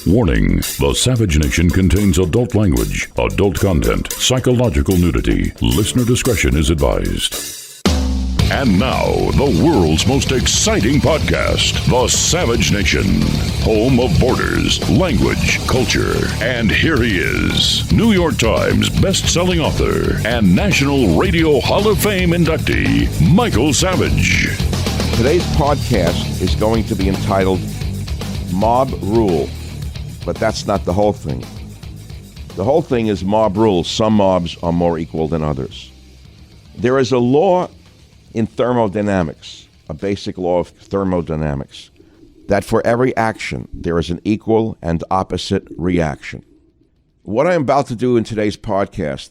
Warning, the Savage Nation contains adult language, adult content, psychological nudity. Listener discretion is advised. And now, the world's most exciting podcast, The Savage Nation, home of borders, language, culture. And here he is, New York Times best-selling author and National Radio Hall of Fame inductee, Michael Savage. Today's podcast is going to be entitled Mob Rule, but that's not the whole thing. The whole thing is mob rule. Some mobs are more equal than others. There is a law in thermodynamics, a basic law of thermodynamics, that for every action, there is an equal and opposite reaction. What I'm about to do in today's podcast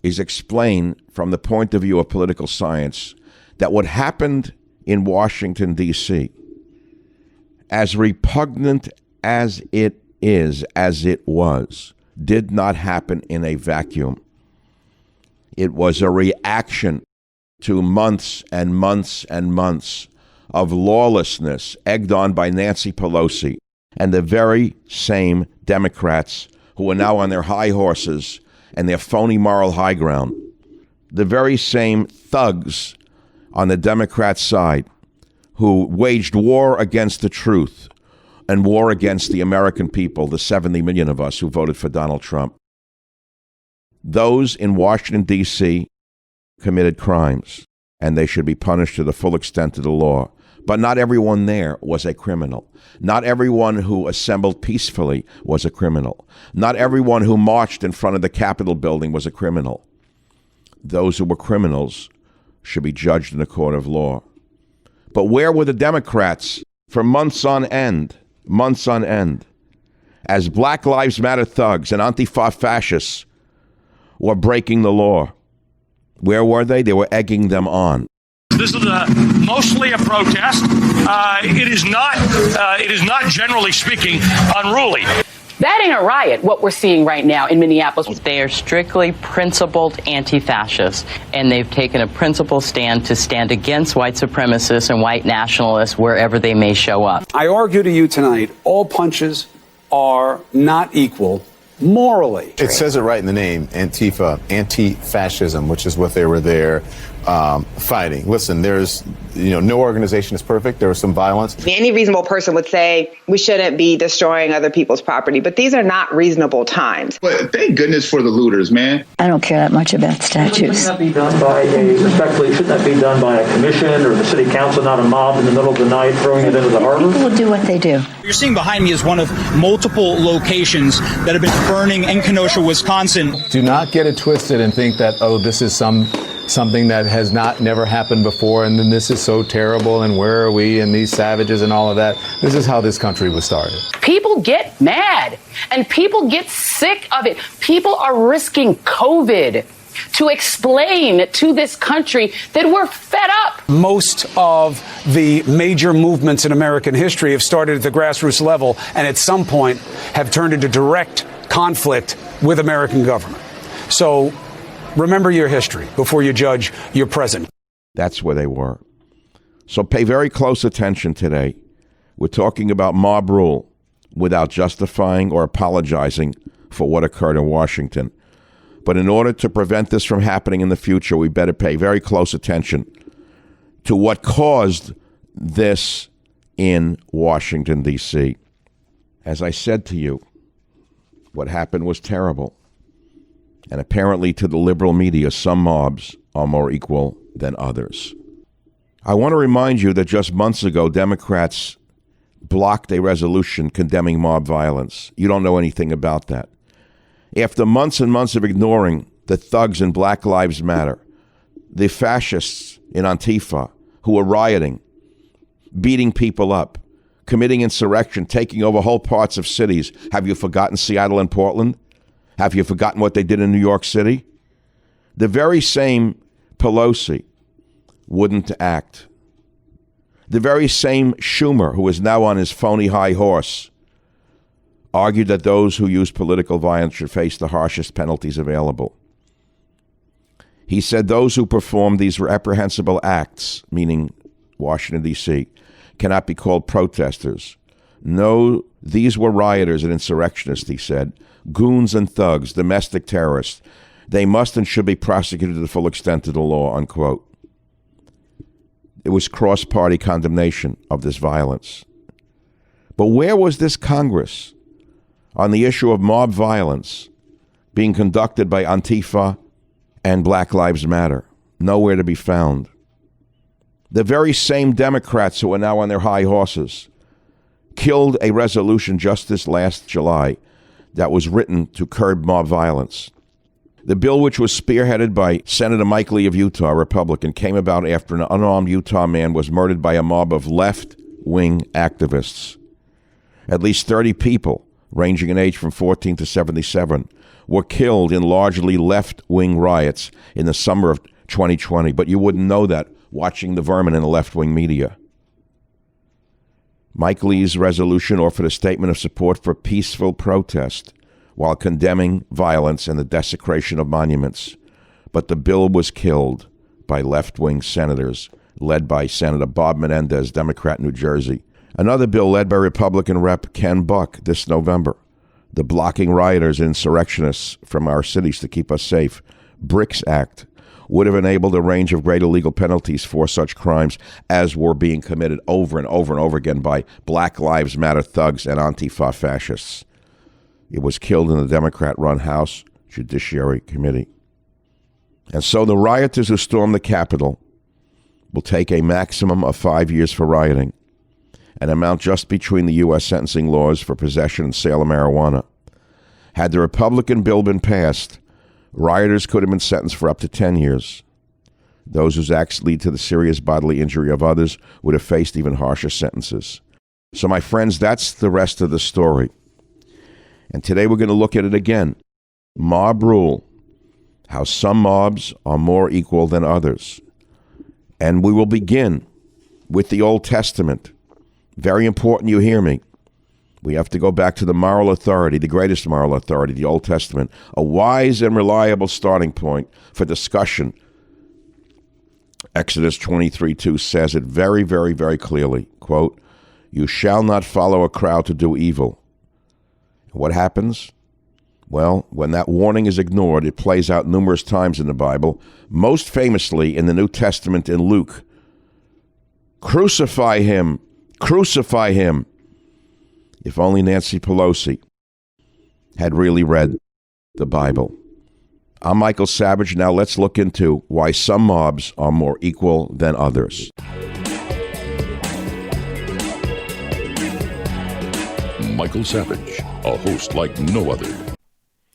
is explain from the point of view of political science that what happened in Washington, D.C., as repugnant as it is, as it was, did not happen in a vacuum. It was a reaction to months and months and months of lawlessness egged on by Nancy Pelosi and the very same Democrats who are now on their high horses and their phony moral high ground. The very same thugs on the Democrat side who waged war against the truth and war against the American people, the 70 million of us who voted for Donald Trump. Those in Washington, D.C. committed crimes, and they should be punished to the full extent of the law. But not everyone there was a criminal. Not everyone who assembled peacefully was a criminal. Not everyone who marched in front of the Capitol building was a criminal. Those who were criminals should be judged in a court of law. But where were the Democrats for months on end, as Black Lives Matter thugs and Antifa fascists were breaking the law? Where were they? They were egging them on. This is mostly a protest. It is not, generally speaking, unruly. That ain't a riot, what we're seeing right now in Minneapolis. They are strictly principled anti-fascists, and they've taken a principled stand to stand against white supremacists and white nationalists wherever they may show up. I argue to you tonight, all punches are not equal morally. It says it right in the name, Antifa, anti-fascism, which is what they were there fighting. Listen, there's, no organization is perfect. There was some violence. Any reasonable person would say we shouldn't be destroying other people's property, but these are not reasonable times. But thank goodness for the looters, man. I don't care that much about statues. Shouldn't that be done by a commission or the city council, not a mob in the middle of the night throwing it into the harbor? People will do what they do. What you're seeing behind me is one of multiple locations that have been burning in Kenosha, Wisconsin. Do not get it twisted and think that, this is something that has never happened before, and then this is so terrible, and where are we, and these savages and all of that. This is how this country was started. People get mad and people get sick of it. People are risking COVID to explain to this country that we're fed up. Most of the major movements in American history have started at the grassroots level and at some point have turned into direct conflict with American government. So remember your history before you judge your present. That's where they were. So pay very close attention today. We're talking about mob rule without justifying or apologizing for what occurred in Washington. But in order to prevent this from happening in the future, we better pay very close attention to what caused this in Washington, D.C. As I said to you, what happened was terrible. And apparently to the liberal media, some mobs are more equal than others. I want to remind you that just months ago, Democrats blocked a resolution condemning mob violence. You don't know anything about that. After months and months of ignoring the thugs in Black Lives Matter, the fascists in Antifa who were rioting, beating people up, committing insurrection, taking over whole parts of cities. Have you forgotten Seattle and Portland? Have you forgotten what they did in New York City? The very same Pelosi wouldn't act. The very same Schumer, who is now on his phony high horse, argued that those who use political violence should face the harshest penalties available. He said those who perform these reprehensible acts, meaning Washington, D.C., cannot be called protesters. No, these were rioters and insurrectionists, he said. Goons and thugs, domestic terrorists. They must and should be prosecuted to the full extent of the law, unquote. It was cross-party condemnation of this violence. But where was this Congress on the issue of mob violence being conducted by Antifa and Black Lives Matter? Nowhere to be found. The very same Democrats who are now on their high horses killed a resolution just this last July that was written to curb mob violence. The bill, which was spearheaded by Senator Mike Lee of Utah, a Republican, came about after an unarmed Utah man was murdered by a mob of left-wing activists. At least 30 people, ranging in age from 14 to 77, were killed in largely left-wing riots in the summer of 2020. But you wouldn't know that watching the vermin in the left-wing media. Mike Lee's resolution offered a statement of support for peaceful protest while condemning violence and the desecration of monuments. But the bill was killed by left-wing senators, led by Senator Bob Menendez, Democrat, New Jersey. Another bill led by Republican Rep. Ken Buck this November, the Blocking Rioters and Insurrectionists from Our Cities to Keep Us Safe, BRICS Act, would have enabled a range of greater legal penalties for such crimes as were being committed over and over and over again by Black Lives Matter thugs and Antifa fascists. It was killed in the Democrat-run House Judiciary Committee. And so the rioters who stormed the Capitol will take a maximum of 5 years for rioting, an amount just between the U.S. sentencing laws for possession and sale of marijuana. Had the Republican bill been passed, rioters could have been sentenced for up to 10 years. Those whose acts lead to the serious bodily injury of others would have faced even harsher sentences. So, my friends, that's the rest of the story. And today we're going to look at it again. Mob rule, how some mobs are more equal than others. And we will begin with the Old Testament. Very important you hear me. We have to go back to the moral authority, the greatest moral authority, the Old Testament, a wise and reliable starting point for discussion. Exodus 23:2 says it very, very, very clearly, quote, "You shall not follow a crowd to do evil." What happens? Well, when that warning is ignored, it plays out numerous times in the Bible, most famously in the New Testament in Luke. Crucify him! Crucify him! If only Nancy Pelosi had really read the Bible. I'm Michael Savage. Now let's look into why some mobs are more equal than others. Michael Savage, a host like no other.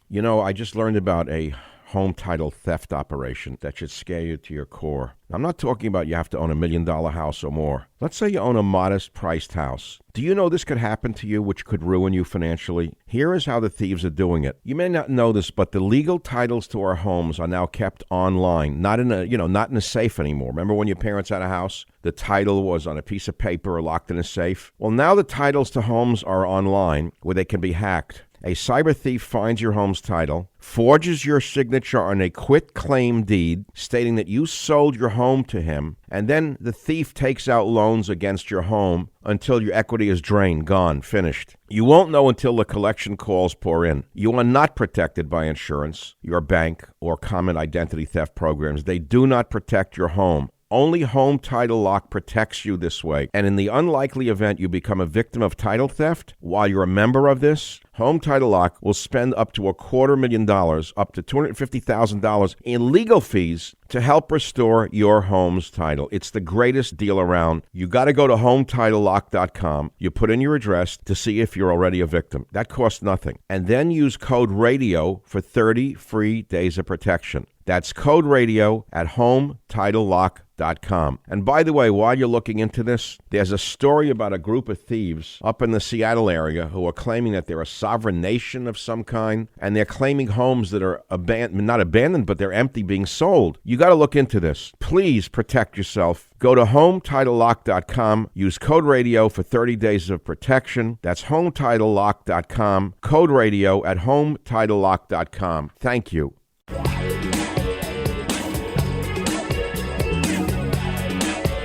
You know, I just learned about a home title theft operation that should scare you to your core. I'm not talking about you have to own $1 million house or more. Let's say you own a modest-priced house. Do you know this could happen to you, which could ruin you financially? Here is how the thieves are doing it. You may not know this, but the legal titles to our homes are now kept online, not in a safe anymore. Remember when your parents had a house? The title was on a piece of paper or locked in a safe? Well, now the titles to homes are online, where they can be hacked. A cyber thief finds your home's title, forges your signature on a quit-claim deed stating that you sold your home to him, and then the thief takes out loans against your home until your equity is drained, gone, finished. You won't know until the collection calls pour in. You are not protected by insurance, your bank, or common identity theft programs. They do not protect your home. Only Home Title Lock protects you this way. And in the unlikely event you become a victim of title theft, while you're a member of this, Home Title Lock will spend up to $250,000, up to $250,000 in legal fees to help restore your home's title. It's the greatest deal around. You got to go to HometitleLock.com. You put in your address to see if you're already a victim. That costs nothing. And then use code RADIO for 30 free days of protection. That's code RADIO at HometitleLock.com. And by the way, while you're looking into this, there's a story about a group of thieves up in the Seattle area who are claiming that they're a sovereign nation of some kind, and they're claiming homes that are not abandoned, but they're empty, being sold. You got to look into this. Please protect yourself. Go to HometitleLock.com. Use code RADIO for 30 days of protection. That's HometitleLock.com. Code RADIO at HometitleLock.com. Thank you.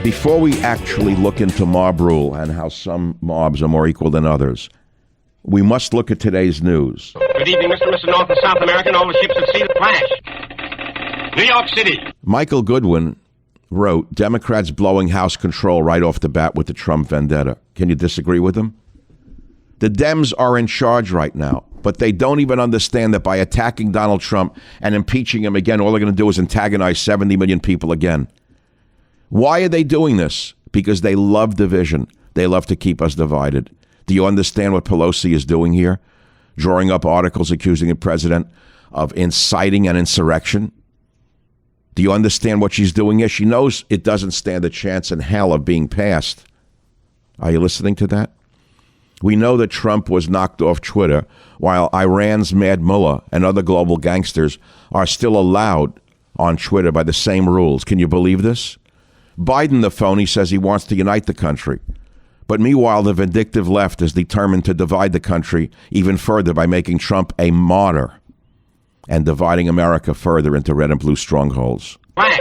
Before we actually look into mob rule and how some mobs are more equal than others, we must look at today's news. Good evening, Mr. North and South American. All the ships at sea flash. New York City. Michael Goodwin wrote, Democrats blowing House control right off the bat with the Trump vendetta. Can you disagree with him? The Dems are in charge right now, but they don't even understand that by attacking Donald Trump and impeaching him again, all they're going to do is antagonize 70 million people again. Why are they doing this? Because they love division. They love to keep us divided. Do you understand what Pelosi is doing here? Drawing up articles accusing the president of inciting an insurrection? Do you understand what she's doing here? She knows it doesn't stand a chance in hell of being passed. Are you listening to that? We know that Trump was knocked off Twitter, while Iran's Mad Mullah and other global gangsters are still allowed on Twitter by the same rules. Can you believe this? Biden, the phony, says he wants to unite the country. But meanwhile, the vindictive left is determined to divide the country even further by making Trump a martyr and dividing America further into red and blue strongholds. Flash.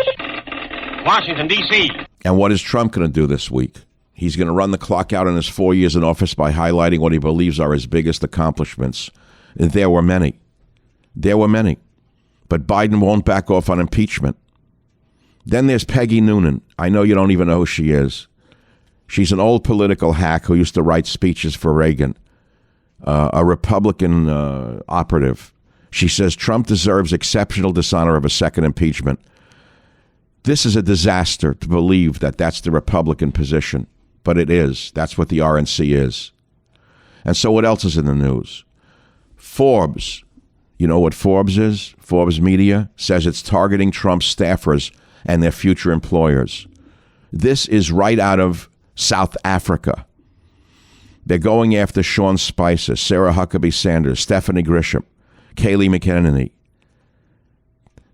Washington, D.C. And what is Trump going to do this week? He's going to run the clock out in his 4 years in office by highlighting what he believes are his biggest accomplishments. And there were many. There were many. But Biden won't back off on impeachment. Then there's Peggy Noonan. I know you don't even know who she is. She's an old political hack who used to write speeches for Reagan, a Republican operative. She says Trump deserves exceptional dishonor of a second impeachment. This is a disaster to believe that that's the Republican position, but it is. That's what the RNC is. And so what else is in the news? Forbes. You know what Forbes is? Forbes Media says it's targeting Trump's staffers and their future employers. This is right out of South Africa. They're going after Sean Spicer, Sarah Huckabee Sanders, Stephanie Grisham, Kayleigh McEnany.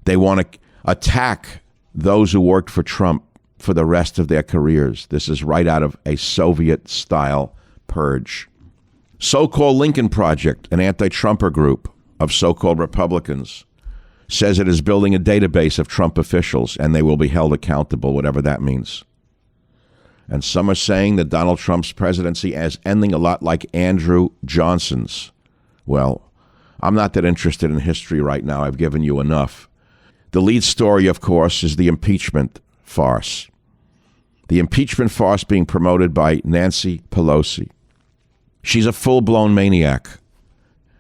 They want to attack those who worked for Trump for the rest of their careers. This is right out of a Soviet-style purge. So-called Lincoln Project, an anti-Trumper group of so-called Republicans, says it is building a database of Trump officials, and they will be held accountable, whatever that means. And some are saying that Donald Trump's presidency is ending a lot like Andrew Johnson's. Well, I'm not that interested in history right now. I've given you enough. The lead story, of course, is the impeachment farce. The impeachment farce being promoted by Nancy Pelosi. She's a full-blown maniac.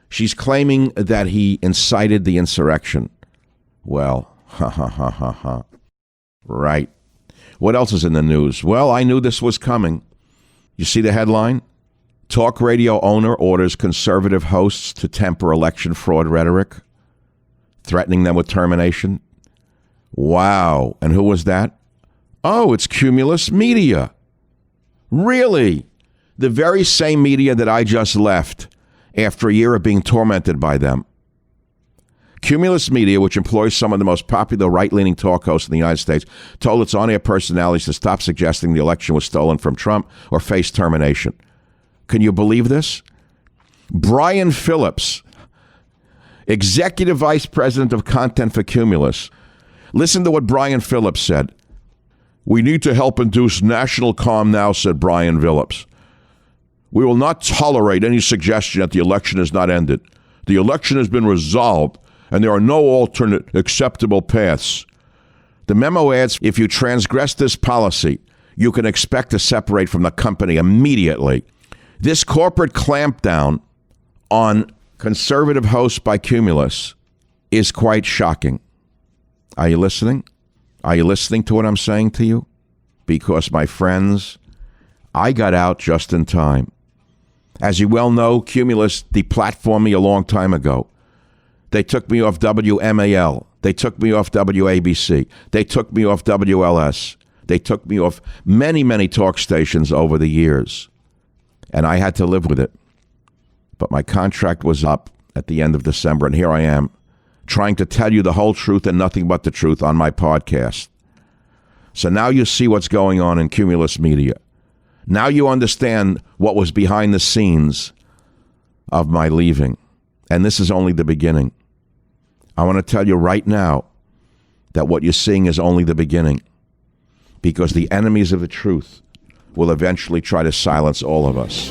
She's claiming that he incited the insurrection. Well, Right. What else is in the news? Well, I knew this was coming. You see the headline? Talk radio owner orders conservative hosts to temper election fraud rhetoric, threatening them with termination. Wow. And who was that? Oh, it's Cumulus Media. Really? The very same media that I just left after a year of being tormented by them. Cumulus Media, which employs some of the most popular right-leaning talk hosts in the United States, told its on-air personalities to stop suggesting the election was stolen from Trump or face termination. Can you believe this? Brian Phillips, Executive Vice President of Content for Cumulus. Listen to what Brian Phillips said. We need to help induce national calm now, said Brian Phillips. We will not tolerate any suggestion that the election is not ended. The election has been resolved, and there are no alternate acceptable paths. The memo adds, if you transgress this policy, you can expect to separate from the company immediately. This corporate clampdown on conservative hosts by Cumulus is quite shocking. Are you listening? Are you listening to what I'm saying to you? Because, my friends, I got out just in time. As you well know, Cumulus deplatformed me a long time ago. They took me off WMAL. They took me off WABC. They took me off WLS. They took me off many, many talk stations over the years. And I had to live with it. But my contract was up at the end of December, and here I am, trying to tell you the whole truth and nothing but the truth on my podcast. So now you see what's going on in Cumulus Media. Now you understand what was behind the scenes of my leaving. And this is only the beginning. I want to tell you right now that what you're seeing is only the beginning. because the enemies of the truth will eventually try to silence all of us.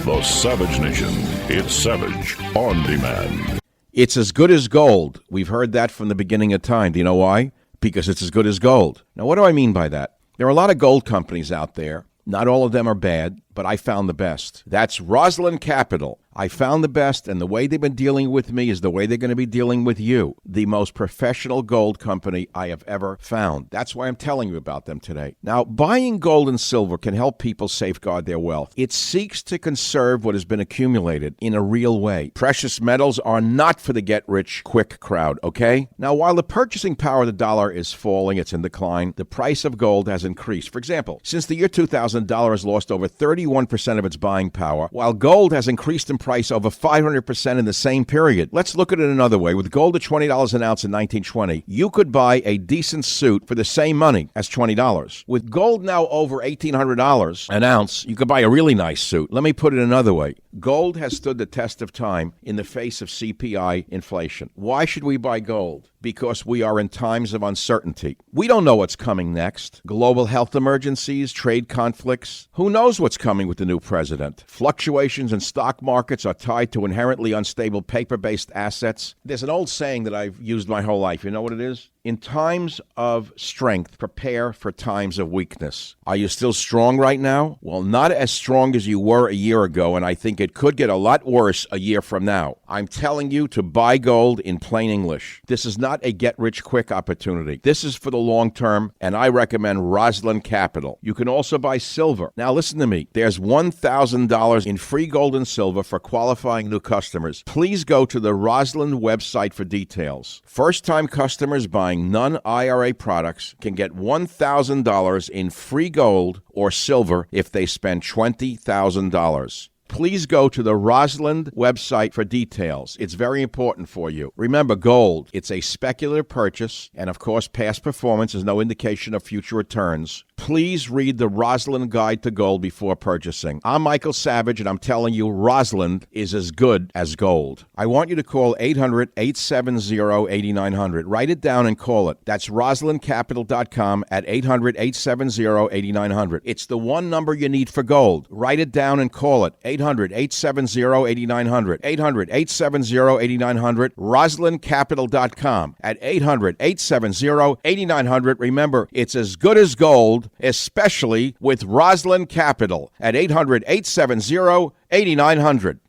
The Savage Nation. It's Savage on Demand. It's as good as gold. We've heard that from the beginning of time. Do you know why? Because it's as good as gold. Now, what do I mean by that? There are a lot of gold companies out there. Not all of them are bad, but I found the best. That's Rosalind Capital. I found the best, and the way they've been dealing with me is the way they're going to be dealing with you. The most professional gold company I have ever found. That's why I'm telling you about them today. Now, buying gold and silver can help people safeguard their wealth. It seeks to conserve what has been accumulated in a real way. Precious metals are not for the get-rich-quick crowd, okay? Now, while the purchasing power of the dollar is falling, it's in decline, the price of gold has increased. For example, since the year 2000, dollar has lost over 31% of its buying power, while gold has increased in price over 500% in the same period. Let's look at it another way. With gold at $20 an ounce in 1920, you could buy a decent suit for the same money as $20. With gold now over $1,800 an ounce, you could buy a really nice suit. Let me put it another way. Gold has stood the test of time in the face of CPI inflation. Why should we buy gold? Because we are in times of uncertainty. We don't know what's coming next. Global health emergencies, trade conflicts. Who knows what's coming with the new president? Fluctuations in stock markets are tied to inherently unstable paper-based assets. There's an old saying that I've used my whole life. You know what it is? In times of strength, prepare for times of weakness. Are you still strong right now? Well, not as strong as you were a year ago, and I think it could get a lot worse a year from now. I'm telling you to buy gold in plain English. This is not a get-rich-quick opportunity. This is for the long term, and I recommend Rosalind Capital. You can also buy silver. Now, listen to me. There's $1,000 in free gold and silver for qualifying new customers. Please go to the Rosalind website for details. First-time customers buying non-IRA products can get $1,000 in free gold or silver if they spend $20,000. Please go to the Rosalind website for details. It's very important for you. Remember, gold, it's a speculative purchase, and of course, past performance is no indication of future returns. Please read the Rosalind Guide to Gold before purchasing. I'm Michael Savage, and I'm telling you, Rosalind is as good as gold. I want you to call 800-870-8900. Write it down and call it. That's RosalindCapital.com at 800-870-8900. It's the one number you need for gold. Write it down and call it. 800-870-8900. 800-870-8900. RosalindCapital.com at 800-870-8900. Remember, it's as good as gold, especially with Rosalind Capital at 800-870-8900.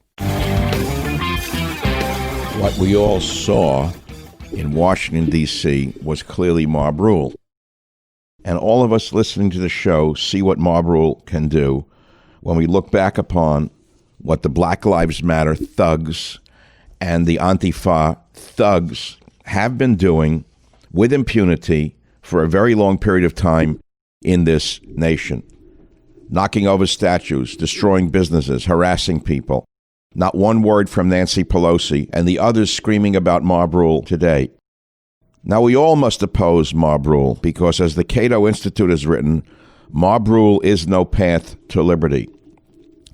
What we all saw in Washington, D.C. was clearly mob rule. And all of us listening to the show see what mob rule can do when we look back upon what the Black Lives Matter thugs and the Antifa thugs have been doing with impunity for a very long period of time in this nation. Knocking over statues, destroying businesses, harassing people. Not one word from Nancy Pelosi and the others screaming about mob rule today. Now, we all must oppose mob rule because, as the Cato Institute has written, mob rule is no path to liberty.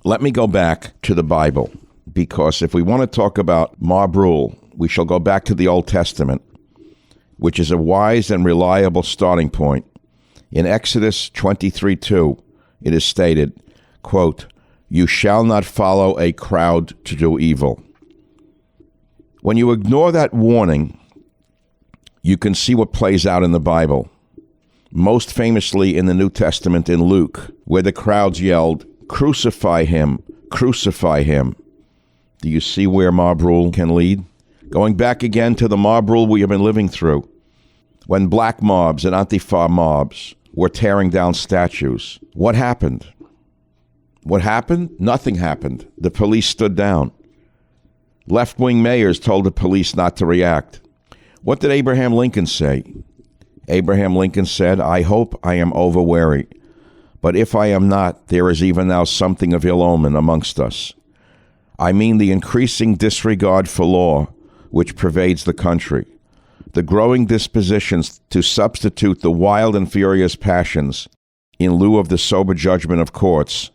Let me go back to the Bible, because if we want to talk about mob rule, we shall go back to the Old Testament, which is a wise and reliable starting point. In Exodus 23:2, it is stated, quote, "You shall not follow a crowd to do evil." When you ignore that warning, you can see what plays out in the Bible. Most famously in the New Testament in Luke, where the crowds yelled, "Crucify him, crucify him." Do you see where mob rule can lead? Going back again to the mob rule we have been living through. When black mobs and Antifa mobs were tearing down statues, what happened? What happened? Nothing happened. The police stood down. Left-wing mayors told the police not to react. What did Abraham Lincoln say? Abraham Lincoln said, "I hope I am over-wary, but if I am not, there is even now something of ill omen amongst us. I mean the increasing disregard for law which pervades the country, the growing dispositions to substitute the wild and furious passions in lieu of the sober judgment of courts,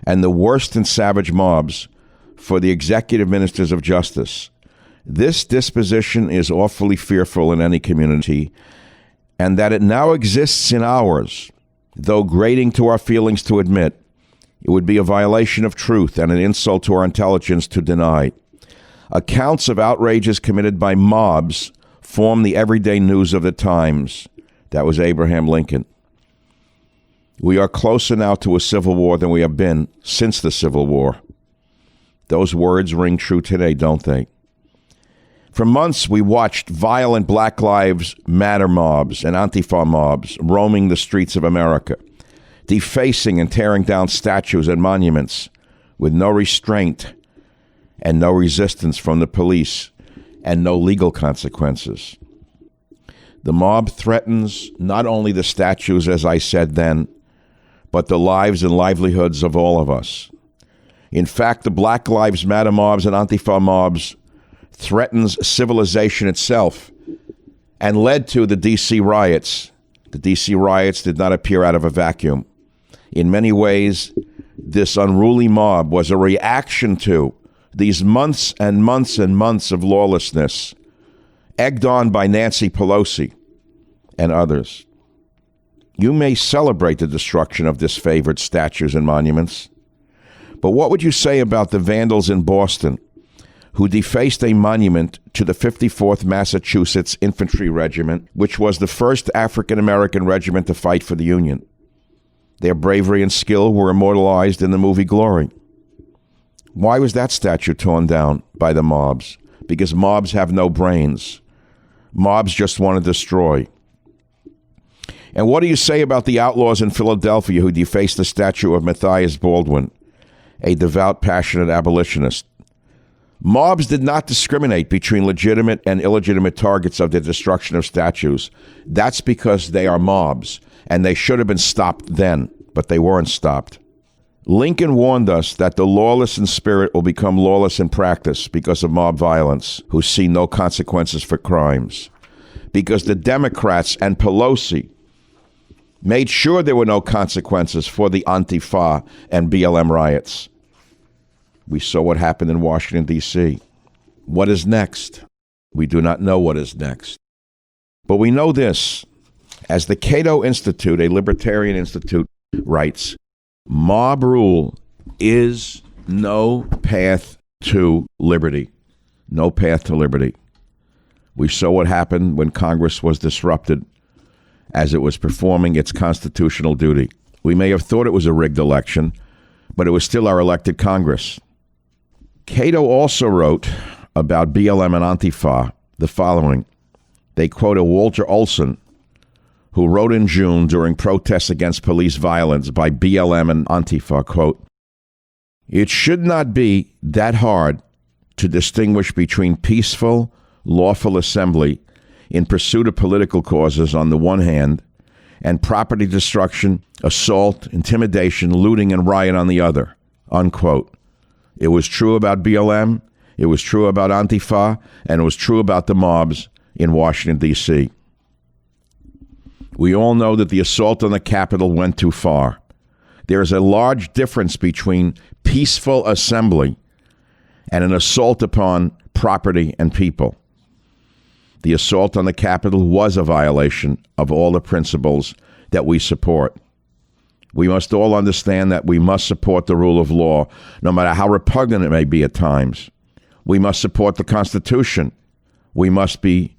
and the worst and savage mobs for the executive ministers of justice. This disposition is awfully fearful in any community, and that it now exists in ours, though grating to our feelings to admit, it would be a violation of truth and an insult to our intelligence to deny. Accounts of outrages committed by mobs form the everyday news of the times. That was Abraham Lincoln. We are closer now to a civil war than we have been since the Civil War. Those words ring true today, don't they? For months, we watched violent Black Lives Matter mobs and Antifa mobs roaming the streets of America, defacing and tearing down statues and monuments with no restraint and no resistance from the police and no legal consequences. The mob threatens not only the statues, as I said then, but the lives and livelihoods of all of us. In fact, the Black Lives Matter mobs and Antifa mobs threatens civilization itself and led to the D.C. riots. The D.C. riots did not appear out of a vacuum. In many ways, this unruly mob was a reaction to these months and months and months of lawlessness, egged on by Nancy Pelosi and others. You may celebrate the destruction of disfavored statues and monuments, but what would you say about the vandals in Boston who defaced a monument to the 54th Massachusetts Infantry Regiment, which was the first African-American regiment to fight for the Union? Their bravery and skill were immortalized in the movie Glory. Why was that statue torn down by the mobs? Because mobs have no brains. Mobs just want to destroy. And what do you say about the outlaws in Philadelphia who defaced the statue of Matthias Baldwin, a devout, passionate abolitionist? Mobs did not discriminate between legitimate and illegitimate targets of the destruction of statues. That's because they are mobs, and they should have been stopped then, but they weren't stopped. Lincoln warned us that the lawless in spirit will become lawless in practice because of mob violence, who see no consequences for crimes. Because the Democrats and Pelosi made sure there were no consequences for the Antifa and BLM riots. We saw what happened in Washington, D.C. What is next? We do not know what is next. But we know this. As the Cato Institute, a libertarian institute, writes, mob rule is no path to liberty. No path to liberty. We saw what happened when Congress was disrupted as it was performing its constitutional duty. We may have thought it was a rigged election, but it was still our elected Congress. Cato also wrote about BLM and Antifa the following. They quote a Walter Olson, who wrote in June during protests against police violence by BLM and Antifa, quote, "It should not be that hard to distinguish between peaceful, lawful assembly in pursuit of political causes on the one hand, and property destruction, assault, intimidation, looting, and riot on the other," unquote. It was true about BLM, it was true about Antifa, and it was true about the mobs in Washington, D.C. We all know that the assault on the Capitol went too far. There is a large difference between peaceful assembly and an assault upon property and people. The assault on the Capitol was a violation of all the principles that we support. We must all understand that we must support the rule of law, no matter how repugnant it may be at times. We must support the Constitution. We must be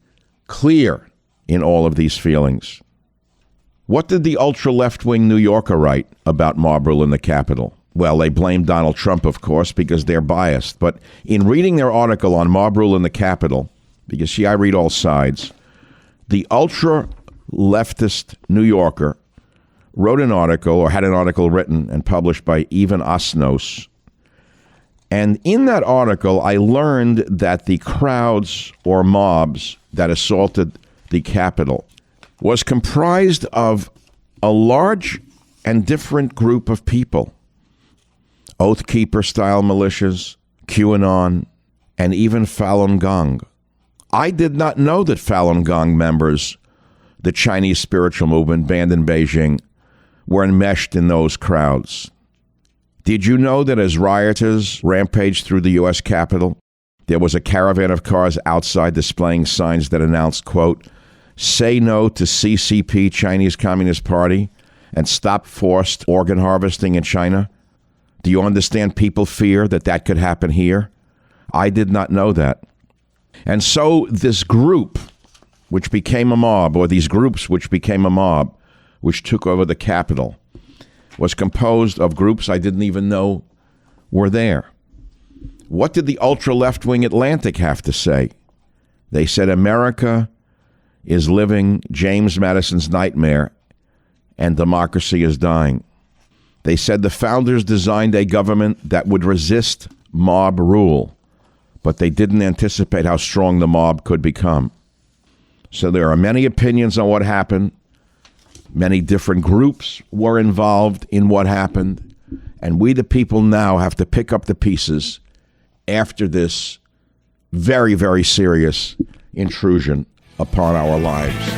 clear in all of these feelings. What did the ultra-left-wing New Yorker write about mob rule in the Capitol? Well, they blamed Donald Trump, of course, because they're biased. But in reading their article on mob rule in the Capitol, because, see, I read all sides, the ultra-leftist New Yorker wrote an article, or had an article written and published by Evan Osnos. And in that article, I learned that the crowds or mobs that assaulted the Capitol was comprised of a large and different group of people. Oath Keeper-style militias, QAnon, and even Falun Gong. I did not know that Falun Gong members, the Chinese spiritual movement banned in Beijing, were enmeshed in those crowds. Did you know that as rioters rampaged through the U.S. Capitol, there was a caravan of cars outside displaying signs that announced, quote, say no to CCP, Chinese Communist Party, and stop forced organ harvesting in China? Do you understand people fear that that could happen here? I did not know that. And so this group, which became a mob, or these groups which became a mob, which took over the Capitol, was composed of groups I didn't even know were there. What did the ultra-left-wing Atlantic have to say? They said America is living James Madison's nightmare and democracy is dying. They said the founders designed a government that would resist mob rule, but they didn't anticipate how strong the mob could become. So there are many opinions on what happened. Many different groups were involved in what happened. And we, the people, now have to pick up the pieces after this very, very serious intrusion upon our lives.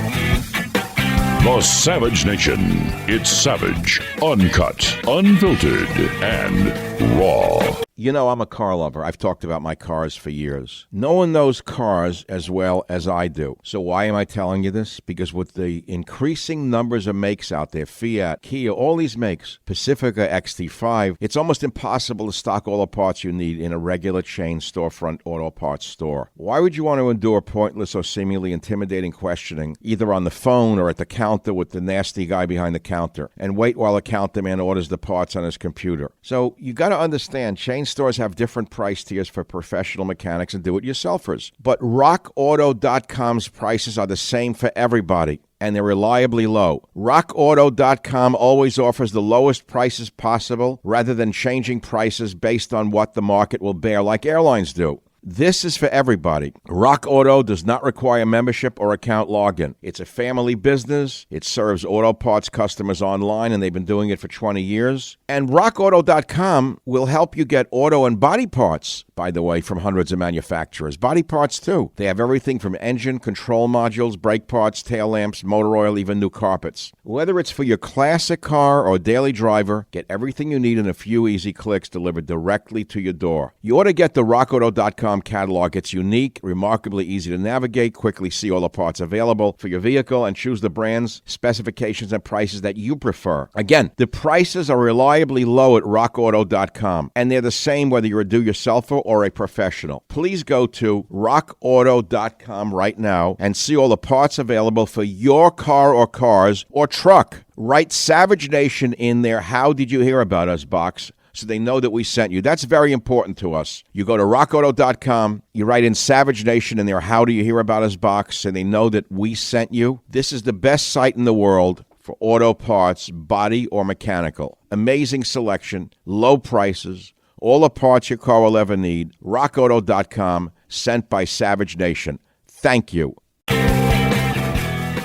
The Savage Nation. It's savage, uncut, unfiltered, and raw. You know, I'm a car lover. I've talked about my cars for years. No one knows cars as well as I do. So why am I telling you this? Because with the increasing numbers of makes out there, Fiat, Kia, all these makes, Pacifica, XT5, it's almost impossible to stock all the parts you need in a regular chain storefront auto parts store. Why would you want to endure pointless or seemingly intimidating questioning, either on the phone or at the counter with the nasty guy behind the counter, and wait while the counter man orders the parts on his computer? So you got to understand, chain stores have different price tiers for professional mechanics and do-it-yourselfers. But RockAuto.com's prices are the same for everybody, and they're reliably low. RockAuto.com always offers the lowest prices possible rather than changing prices based on what the market will bear like airlines do. This is for everybody. Rock Auto does not require membership or account login. It's a family business. It serves auto parts customers online, and they've been doing it for 20 years. And RockAuto.com will help you get auto and body parts, by the way, from hundreds of manufacturers. Body parts, too. They have everything from engine, control modules, brake parts, tail lamps, motor oil, even new carpets. Whether it's for your classic car or daily driver, get everything you need in a few easy clicks delivered directly to your door. You ought to get the RockAuto.com catalog. It's unique, remarkably easy to navigate, quickly see all the parts available for your vehicle, and choose the brands, specifications, and prices that you prefer. Again, the prices are reliably low at RockAuto.com, and they're the same whether you're a do-yourselfer or a professional. Please go to RockAuto.com right now and see all the parts available for your car or cars or truck. Write Savage Nation in their How Did You Hear About Us box, so they know that we sent you. That's very important to us. You go to rockauto.com, you write in Savage Nation in their How Do You Hear About Us box, so they know that we sent you. This is the best site in the world for auto parts, body or mechanical. Amazing selection, low prices, all the parts your car will ever need. rockauto.com, sent by Savage Nation. Thank you.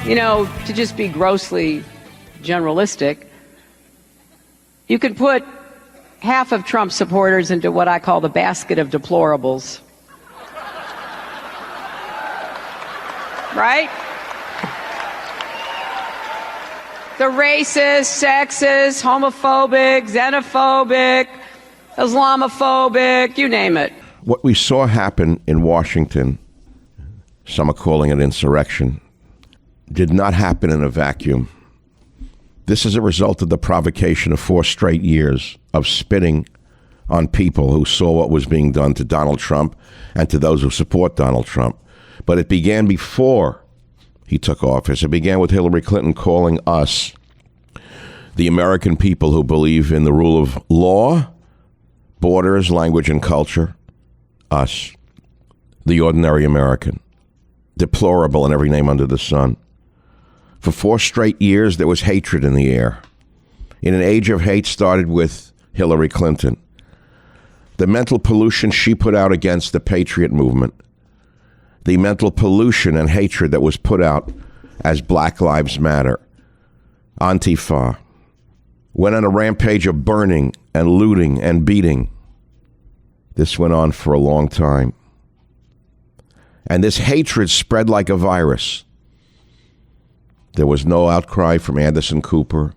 You know, to just be grossly generalistic, you could put half of Trump supporters into what I call the basket of deplorables. Right? The racist, sexist, homophobic, xenophobic, Islamophobic, you name it. What we saw happen in Washington, some are calling it insurrection, did not happen in a vacuum. This is a result of the provocation of 4 straight years of spitting on people who saw what was being done to Donald Trump and to those who support Donald Trump. But it began before he took office. It began with Hillary Clinton calling us, the American people who believe in the rule of law, borders, language, and culture, us, the ordinary American, deplorable in every name under the sun. For 4 straight years, there was hatred in the air. In an age of hate started with Hillary Clinton. The mental pollution she put out against the Patriot movement. The mental pollution and hatred that was put out as Black Lives Matter. Antifa went on a rampage of burning and looting and beating. This went on for a long time. And this hatred spread like a virus. There was no outcry from Anderson Cooper,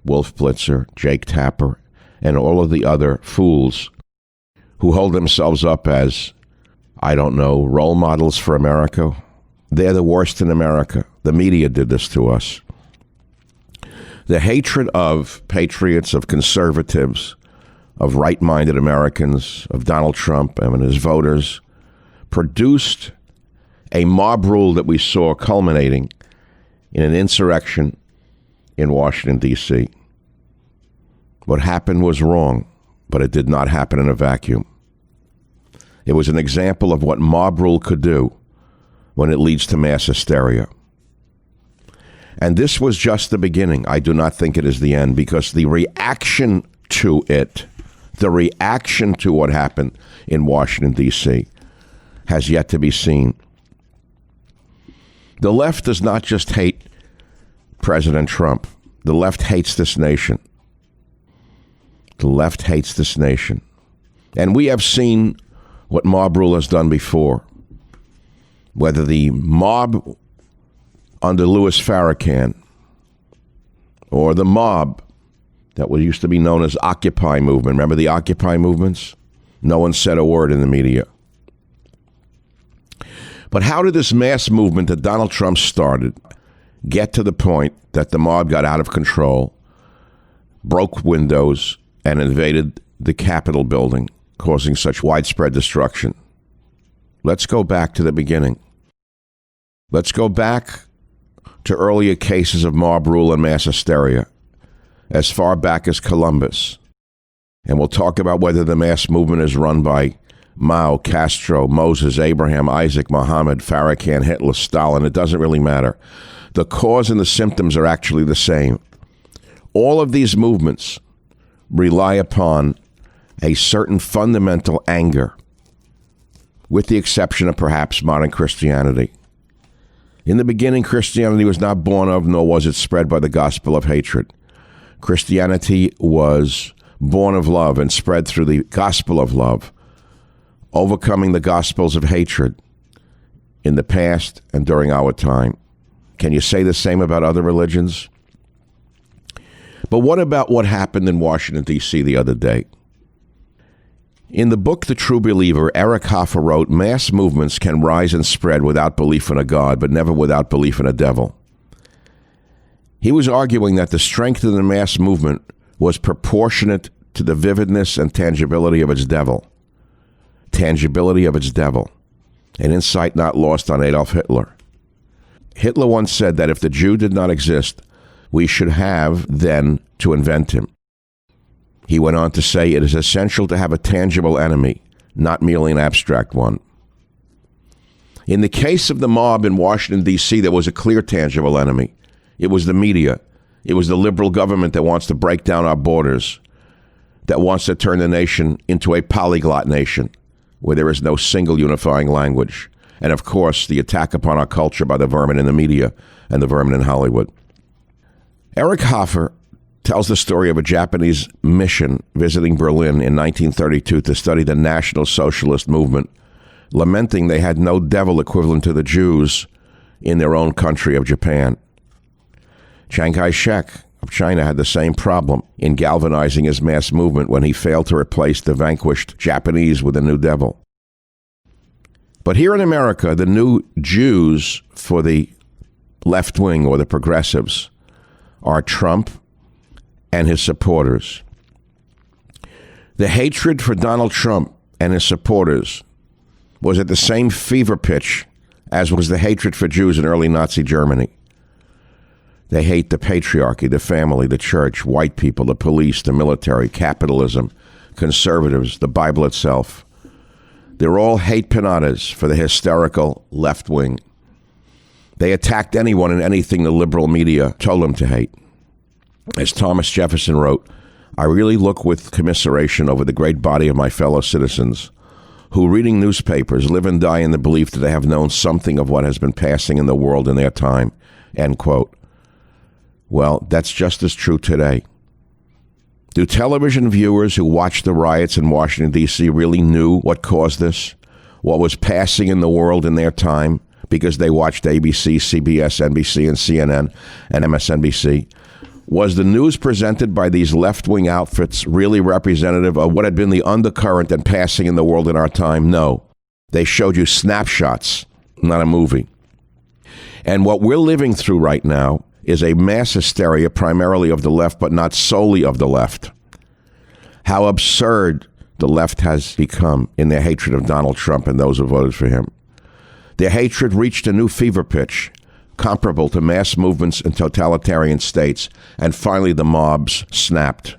Wolf Blitzer, Jake Tapper, and all of the other fools who hold themselves up as, I don't know, role models for America. They're the worst in America. The media did this to us. The hatred of patriots, of conservatives, of right-minded Americans, of Donald Trump and his voters produced a mob rule that we saw culminating in an insurrection in Washington, D.C. What happened was wrong, but it did not happen in a vacuum. It was an example of what mob rule could do when it leads to mass hysteria. And this was just the beginning. I do not think it is the end, because the reaction to it, the reaction to what happened in Washington, D.C., has yet to be seen. The left does not just hate President Trump. The left hates this nation. The left hates this nation. And we have seen what mob rule has done before. Whether the mob under Louis Farrakhan or the mob that used to be known as Occupy movement. Remember the Occupy movements? No one said a word in the media. But how did this mass movement that Donald Trump started get to the point that the mob got out of control, broke windows, and invaded the Capitol building, causing such widespread destruction? Let's go back to the beginning. Let's go back to earlier cases of mob rule and mass hysteria, as far back as Columbus. And we'll talk about whether the mass movement is run by Mao, Castro, Moses, Abraham, Isaac, Muhammad, Farrakhan, Hitler, Stalin. It doesn't really matter. The cause and the symptoms are actually the same. All of these movements rely upon a certain fundamental anger, with the exception of perhaps modern Christianity. In the beginning, Christianity was not born of, nor was it spread by the gospel of hatred. Christianity was born of love and spread through the gospel of love, overcoming the gospels of hatred in the past and during our time. Can you say the same about other religions? But what about what happened in Washington, D.C. the other day? In the book The True Believer, Eric Hoffer wrote, mass movements can rise and spread without belief in a God, but never without belief in a devil. He was arguing that the strength of the mass movement was proportionate to the vividness and tangibility of its devil. Tangibility of its devil. An insight not lost on Adolf Hitler. Hitler once said that if the Jew did not exist, we should have then to invent him. He went on to say, it is essential to have a tangible enemy, not merely an abstract one. In the case of the mob in Washington, D.C., there was a clear tangible enemy. It was the media. It was the liberal government that wants to break down our borders, that wants to turn the nation into a polyglot nation, where there is no single unifying language. And of course, the attack upon our culture by the vermin in the media and the vermin in Hollywood. Eric Hoffer tells the story of a Japanese mission visiting Berlin in 1932 to study the National Socialist movement, lamenting they had no devil equivalent to the Jews in their own country of Japan. Chiang Kai-shek of China had the same problem in galvanizing his mass movement when he failed to replace the vanquished Japanese with a new devil. But here in America, the new Jews for the left wing or the progressives are Trump and his supporters. The hatred for Donald Trump and his supporters was at the same fever pitch as was the hatred for Jews in early Nazi Germany. They hate the patriarchy, the family, the church, white people, the police, the military, capitalism, conservatives, the Bible itself. They're all hate pinatas for the hysterical left wing. They attacked anyone and anything the liberal media told them to hate. As Thomas Jefferson wrote, I really look with commiseration over the great body of my fellow citizens who, reading newspapers, live and die in the belief that they have known something of what has been passing in the world in their time. End quote. Well, that's just as true today. Do television viewers who watched the riots in Washington, D.C. really knew what caused this? What was passing in the world in their time because they watched ABC, CBS, NBC, and CNN, and MSNBC? Was the news presented by these left-wing outfits really representative of what had been the undercurrent and passing in the world in our time? No. They showed you snapshots, not a movie. And what we're living through right now is a mass hysteria primarily of the left, but not solely of the left. How absurd the left has become in their hatred of Donald Trump and those who voted for him. Their hatred reached a new fever pitch, comparable to mass movements in totalitarian states, and finally the mobs snapped.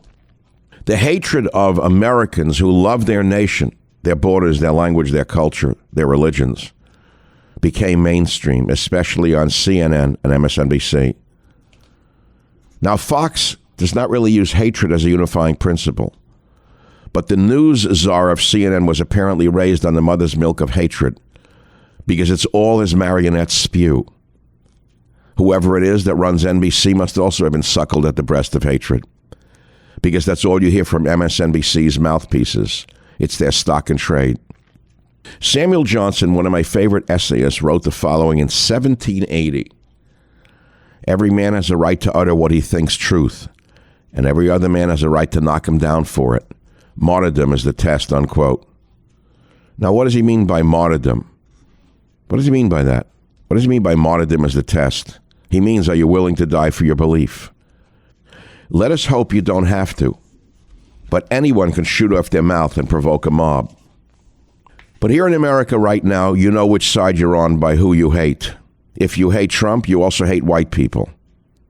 The hatred of Americans who love their nation, their borders, their language, their culture, their religions, became mainstream, especially on CNN and MSNBC. Now, Fox does not really use hatred as a unifying principle, but the news czar of CNN was apparently raised on the mother's milk of hatred because it's all his marionettes spew. Whoever it is that runs NBC must also have been suckled at the breast of hatred, because that's all you hear from MSNBC's mouthpieces. It's their stock and trade. Samuel Johnson, one of my favorite essayists, wrote the following in 1780. Every man has a right to utter what he thinks truth, and every other man has a right to knock him down for it. Martyrdom is the test, unquote. Now, what does he mean by martyrdom? What does he mean by that? What does he mean by martyrdom as the test? He means, are you willing to die for your belief? Let us hope you don't have to. But anyone can shoot off their mouth and provoke a mob. But here in America right now, you know which side you're on by who you hate. If you hate Trump, you also hate white people.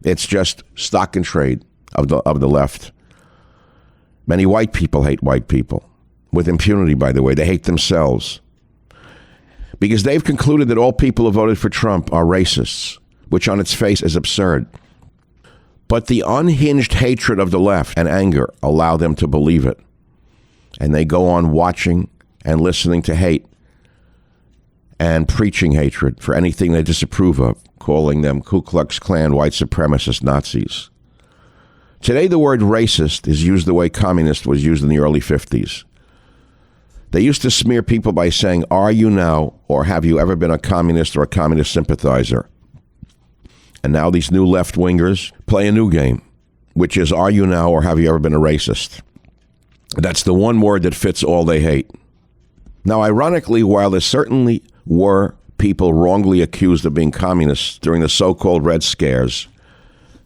It's just stock and trade of the left. Many white people hate white people. With impunity, by the way. They hate themselves. Because they've concluded that all people who voted for Trump are racists, which on its face is absurd. But the unhinged hatred of the left and anger allow them to believe it. And they go on watching and listening to hate and preaching hatred for anything they disapprove of, calling them Ku Klux Klan, white supremacist Nazis. Today, the word racist is used the way communist was used in the early 50s. They used to smear people by saying, are you now, or have you ever been a communist or a communist sympathizer? And now these new left-wingers play a new game, which is, are you now, or have you ever been a racist? That's the one word that fits all they hate. Now, ironically, while there certainly were people wrongly accused of being communists during the so-called Red Scares,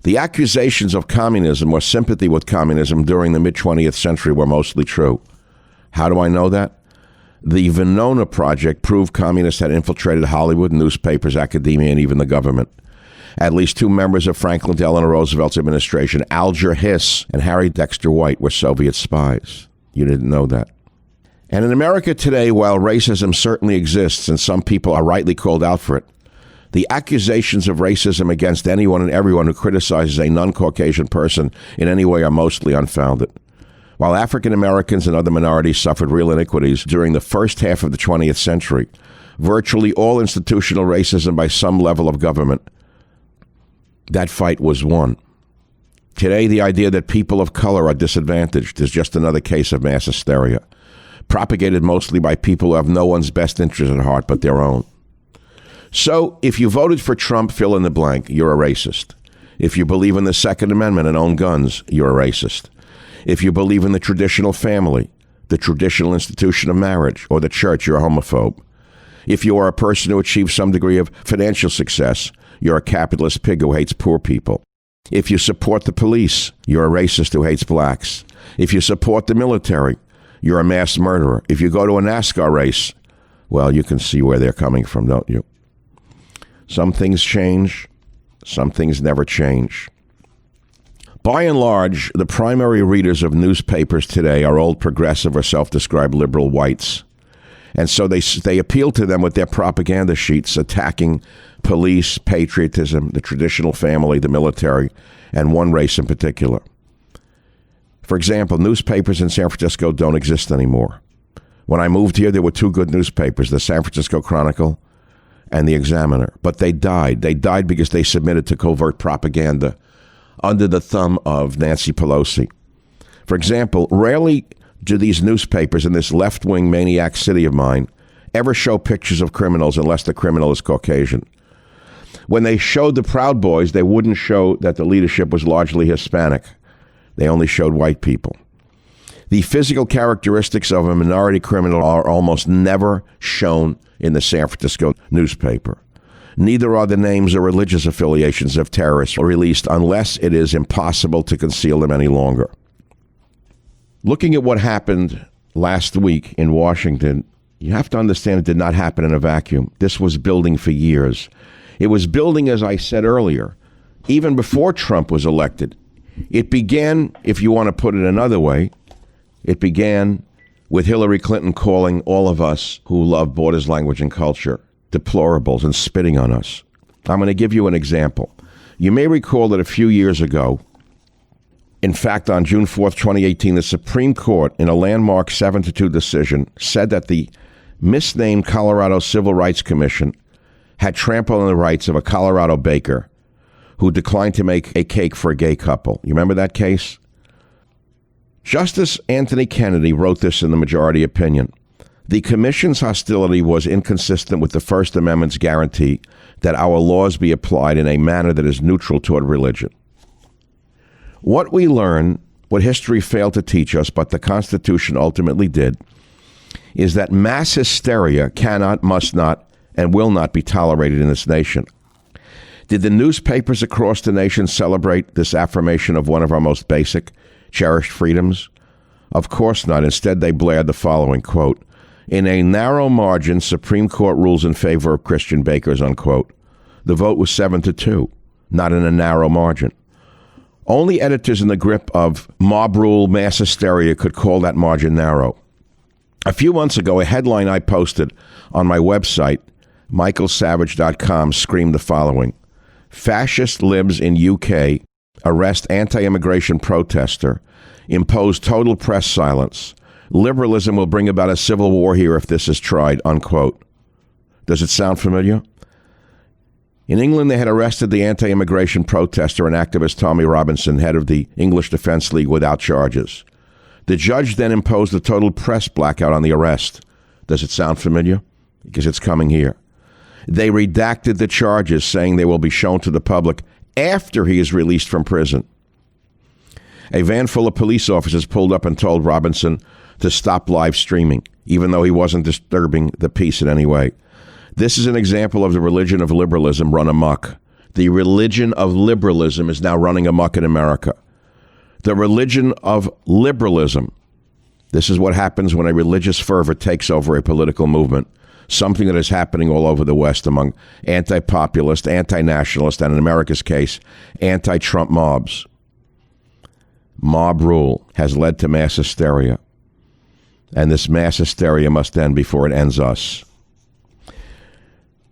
the accusations of communism or sympathy with communism during the mid-20th century were mostly true. How do I know that? The Venona Project proved communists had infiltrated Hollywood, newspapers, academia, and even the government. At least two members of Franklin Delano Roosevelt's administration, Alger Hiss and Harry Dexter White, were Soviet spies. You didn't know that. And in America today, while racism certainly exists and some people are rightly called out for it, the accusations of racism against anyone and everyone who criticizes a non-Caucasian person in any way are mostly unfounded. While African Americans and other minorities suffered real iniquities during the first half of the 20th century, virtually all institutional racism by some level of government, that fight was won. Today, the idea that people of color are disadvantaged is just another case of mass hysteria, propagated mostly by people who have no one's best interest at heart but their own. So, if you voted for Trump, fill in the blank, you're a racist. If you believe in the Second Amendment and own guns, you're a racist. If you believe in the traditional family, the traditional institution of marriage, or the church, you're a homophobe. If you are a person who achieves some degree of financial success, you're a capitalist pig who hates poor people. If you support the police, you're a racist who hates blacks. If you support the military, you're a mass murderer. If you go to a NASCAR race, well, you can see where they're coming from, don't you? Some things change, some things never change. By and large, the primary readers of newspapers today are old progressive or self-described liberal whites. And so they appeal to them with their propaganda sheets attacking police, patriotism, the traditional family, the military, and one race in particular. For example, newspapers in San Francisco don't exist anymore. When I moved here, there were two good newspapers, the San Francisco Chronicle and the Examiner. But they died. They died because they submitted to covert propaganda under the thumb of Nancy Pelosi. For example, rarely do these newspapers in this left-wing maniac city of mine ever show pictures of criminals unless the criminal is Caucasian. When they showed the Proud Boys, they wouldn't show that the leadership was largely Hispanic. They only showed white people. The physical characteristics of a minority criminal are almost never shown in the San Francisco newspaper. Neither are the names or religious affiliations of terrorists released unless it is impossible to conceal them any longer. Looking at what happened last week in Washington, you have to understand it did not happen in a vacuum. This was building for years. It was building, as I said earlier, even before Trump was elected. It began, if you want to put it another way, it began with Hillary Clinton calling all of us who love borders, language, and culture deplorables and spitting on us. I'm going to give you an example. You may recall that a few years ago, in fact, on June 4th, 2018, the Supreme Court, in a landmark 7-2 decision, said that the misnamed Colorado Civil Rights Commission had trampled on the rights of a Colorado baker who declined to make a cake for a gay couple. You remember that case? Justice Anthony Kennedy wrote this in the majority opinion. The commission's hostility was inconsistent with the First Amendment's guarantee that our laws be applied in a manner that is neutral toward religion. What we learn, what history failed to teach us, but the Constitution ultimately did, is that mass hysteria cannot, must not, and will not be tolerated in this nation. Did the newspapers across the nation celebrate this affirmation of one of our most basic, cherished freedoms? Of course not. Instead, they blared the following, quote, "In a narrow margin, Supreme Court rules in favor of Christian bakers," unquote. The vote was 7-2, not in a narrow margin. Only editors in the grip of mob rule, mass hysteria could call that margin narrow. A few months ago, a headline I posted on my website, michaelsavage.com, screamed the following: "Fascist libs in UK arrest anti-immigration protester, impose total press silence. Liberalism will bring about a civil war here if this is tried," unquote. Does it sound familiar? In England, they had arrested the anti-immigration protester and activist Tommy Robinson, head of the English Defence League, without charges. The judge then imposed a total press blackout on the arrest. Does it sound familiar? Because it's coming here. They redacted the charges, saying they will be shown to the public after he is released from prison. A van full of police officers pulled up and told Robinson to stop live streaming, even though he wasn't disturbing the peace in any way. This is an example of the religion of liberalism run amok. The religion of liberalism is now running amok in America. The religion of liberalism. This is what happens when a religious fervor takes over a political movement, something that is happening all over the West among anti-populist, anti-nationalist, and in America's case, anti-Trump mobs. Mob rule has led to mass hysteria, and this mass hysteria must end before it ends us.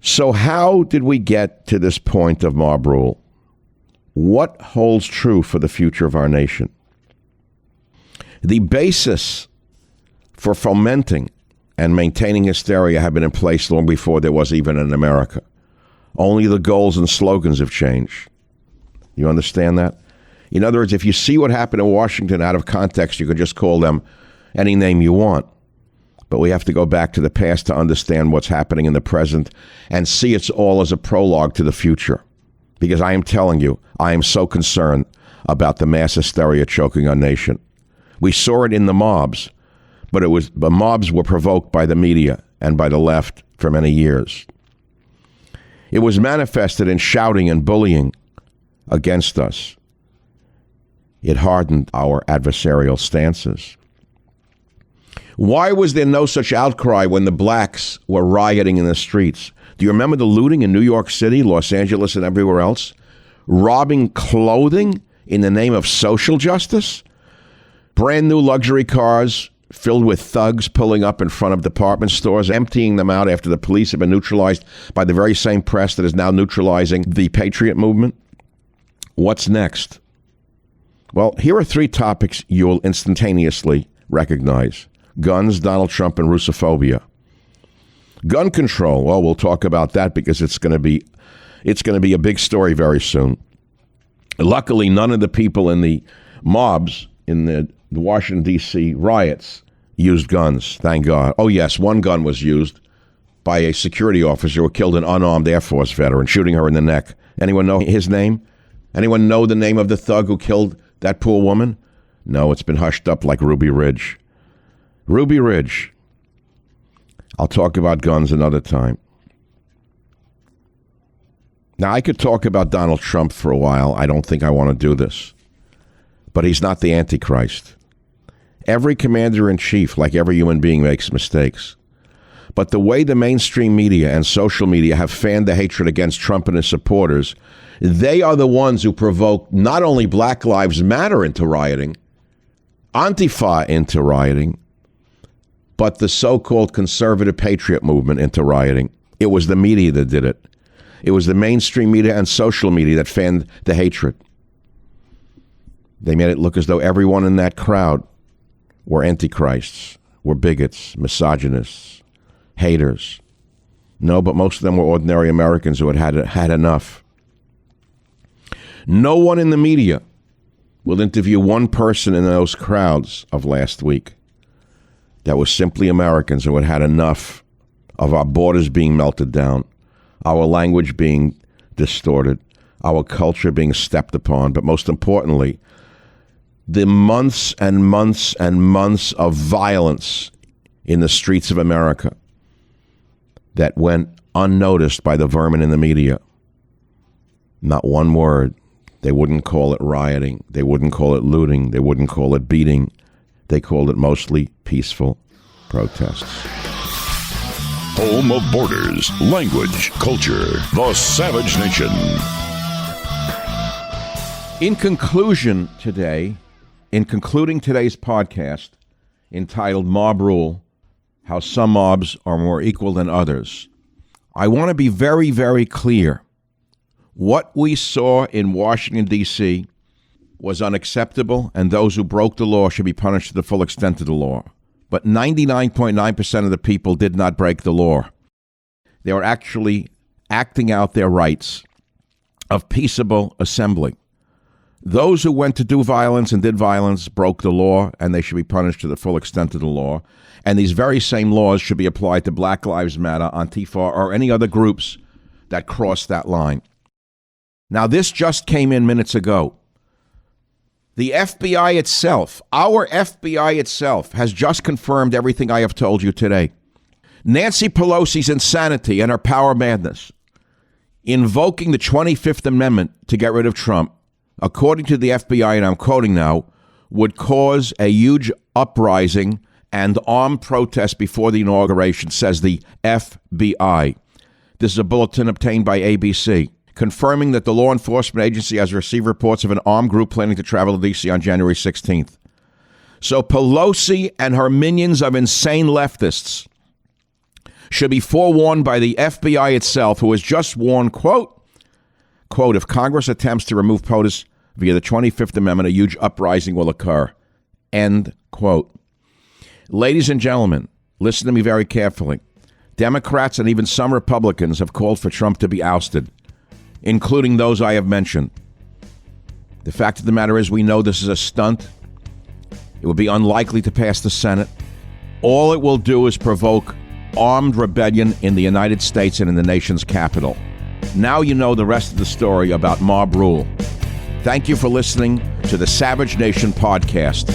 So how did we get to this point of mob rule? What holds true for the future of our nation? The basis for fomenting and maintaining hysteria have been in place long before there was even in America. Only the goals and slogans have changed. You understand that? In other words, if you see what happened in Washington out of context, you can just call them any name you want. But we have to go back to the past to understand what's happening in the present and see it's all as a prologue to the future. Because I am telling you, I am so concerned about the mass hysteria choking our nation. We saw it in the mobs, but the mobs were provoked by the media and by the left for many years. It was manifested in shouting and bullying against us. It hardened our adversarial stances. Why was there no such outcry when the blacks were rioting in the streets? Do you remember the looting in New York City, Los Angeles, and everywhere else? Robbing clothing in the name of social justice? Brand new luxury cars filled with thugs pulling up in front of department stores, emptying them out after the police have been neutralized by the very same press that is now neutralizing the Patriot movement. What's next? Well, here are three topics you'll instantaneously recognize: guns, Donald Trump, and Russophobia. Gun control. Well, we'll talk about that because it's going to be a big story very soon. Luckily, none of the people in the mobs in the Washington, D.C. riots used guns, thank God. Oh, yes, one gun was used by a security officer who killed an unarmed Air Force veteran, shooting her in the neck. Anyone know his name? Anyone know the name of the thug who killed that poor woman? No, it's been hushed up like Ruby Ridge. Ruby Ridge. I'll talk about guns another time. Now, I could talk about Donald Trump for a while. I don't think I want to do this. But he's not the Antichrist. Every commander-in-chief, like every human being, makes mistakes. But the way the mainstream media and social media have fanned the hatred against Trump and his supporters, they are the ones who provoke not only Black Lives Matter into rioting, Antifa into rioting, but the so-called conservative patriot movement into rioting. It was the media that did it. It was the mainstream media and social media that fanned the hatred. They made it look as though everyone in that crowd were antichrists, were bigots, misogynists, haters. No, but most of them were ordinary Americans who had enough. No one in the media will interview one person in those crowds of last week that was simply Americans who had enough of our borders being melted down, our language being distorted, our culture being stepped upon, but most importantly, the months and months and months of violence in the streets of America that went unnoticed by the vermin in the media. Not one word. They wouldn't call it rioting. They wouldn't call it looting. They wouldn't call it beating. They called it mostly peaceful protests. Home of borders, language, culture, the Savage Nation. In conclusion today, in concluding today's podcast entitled Mob Rule, How Some Mobs Are More Equal Than Others, I want to be very, very clear. What we saw in Washington, D.C. was unacceptable, and those who broke the law should be punished to the full extent of the law. But 99.9% of the people did not break the law. They were actually acting out their rights of peaceable assembly. Those who went to do violence and did violence broke the law, and they should be punished to the full extent of the law. And these very same laws should be applied to Black Lives Matter, Antifa, or any other groups that cross that line. Now, this just came in minutes ago. The FBI itself, our FBI itself, has just confirmed everything I have told you today. Nancy Pelosi's insanity and her power madness, invoking the 25th Amendment to get rid of Trump, according to the FBI, and I'm quoting now, would cause a huge uprising and armed protest before the inauguration, says the FBI. This is a bulletin obtained by ABC, confirming that the law enforcement agency has received reports of an armed group planning to travel to D.C. on January 16th. So Pelosi and her minions of insane leftists should be forewarned by the FBI itself, who has just warned, quote, if Congress attempts to remove POTUS via the 25th Amendment, a huge uprising will occur, end quote. Ladies and gentlemen, listen to me very carefully. Democrats and even some Republicans have called for Trump to be ousted, including those I have mentioned. The fact of the matter is, we know this is a stunt. It would be unlikely to pass the Senate. All it will do is provoke armed rebellion in the United States and in the nation's capital. Now you know the rest of the story about mob rule. Thank you for listening to the Savage Nation podcast.